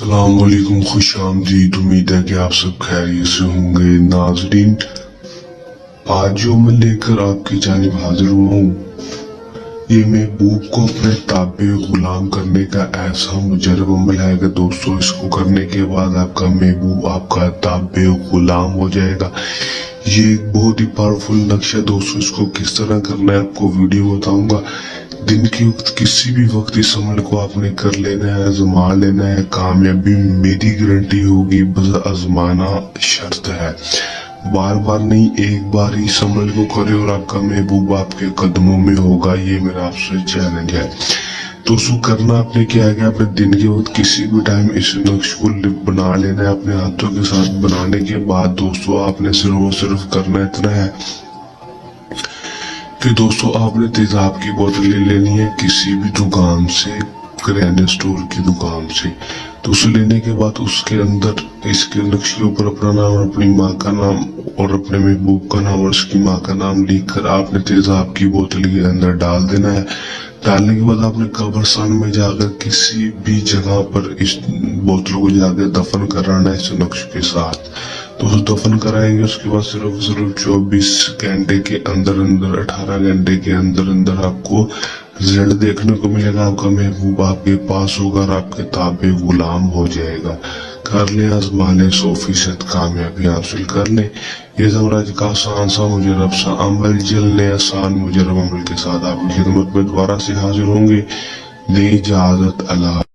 السلام علیکم، خوش آمدید۔ امید ہے کہ آپ سب خیریت سے ہوں گے۔ ناظرین، آج جو میں لے کر آپ کی جانب حاضر ہوں، یہ محبوب کو اپنے تابع غلام کرنے کا ایسا مجرب عمل ہے کہ دوستو اس کو کرنے کے بعد آپ کا محبوب آپ کا تابع غلام ہو جائے گا۔ یہ ایک بہت ہی پاورفل نقشہ دوستو، اس کو کس طرح کرنا ہے آپ کو ویڈیو بتاؤں گا۔ دن کے وقت کسی بھی وقت اس عمل کو آپ نے کر لینا ہے، آزما لینا ہے، کامیابی میری گارنٹی ہوگی، بس آزمانا شرط ہے۔ بار بار نہیں، ایک بار ہی اس عمل کو کرے اور آپ کا محبوب آپ کے قدموں میں ہوگا، یہ میرا آپ سے چیلنج ہے۔ دوستو کرنا آپ نے کیا ہے کہ آپ نے دن کے وقت کسی بھی ٹائم اس نقش کو بنا لینا ہے اپنے ہاتھوں کے ساتھ۔ بنانے کے بعد دوستو آپ نے صرف کرنا اتنا ہے کہ دوستو آپ نے تیزاب کی بوتل لے لینی ہے کسی بھی دکان سے، کریانے اسٹور کی دکان سے۔ تو اسے لینے کے بعد اس کے اندر اس کے نقش کے اوپر اپنا نام اور اپنی ماں کا نام اور اپنے محبوب کا نام اور اس کی ماں کا نام لکھ کر آپ نے تیزاب کی بوتل کے اندر ڈال دینا ہے۔ ڈالنے کے بعد آپ نے قبرستان میں جا کر کسی بھی جگہ پر اس بوتل کو جا کے دفن کرانا ہے اس نقش کے ساتھ۔ تو اس دفن کرائیں گے، اس کے بعد صرف 24 گھنٹے کے اندر 18 گھنٹے کے اندر آپ کو رزلٹ دیکھنے کو ملے گا۔ آپ کا محبوب آپ کے پاس ہوگا اور آپ کے تابع غلام ہو جائے گا۔ کر لیں، آزما لیں، 100% کامیابی حاصل کر لیں۔ یہ سمراج کا آسان سا مجرب سا عمل، جلنے آسان مجرب عمل کے ساتھ آپ کی خدمت میں دوبارہ سے حاضر ہوں گے۔ دیں اجازت، اللہ۔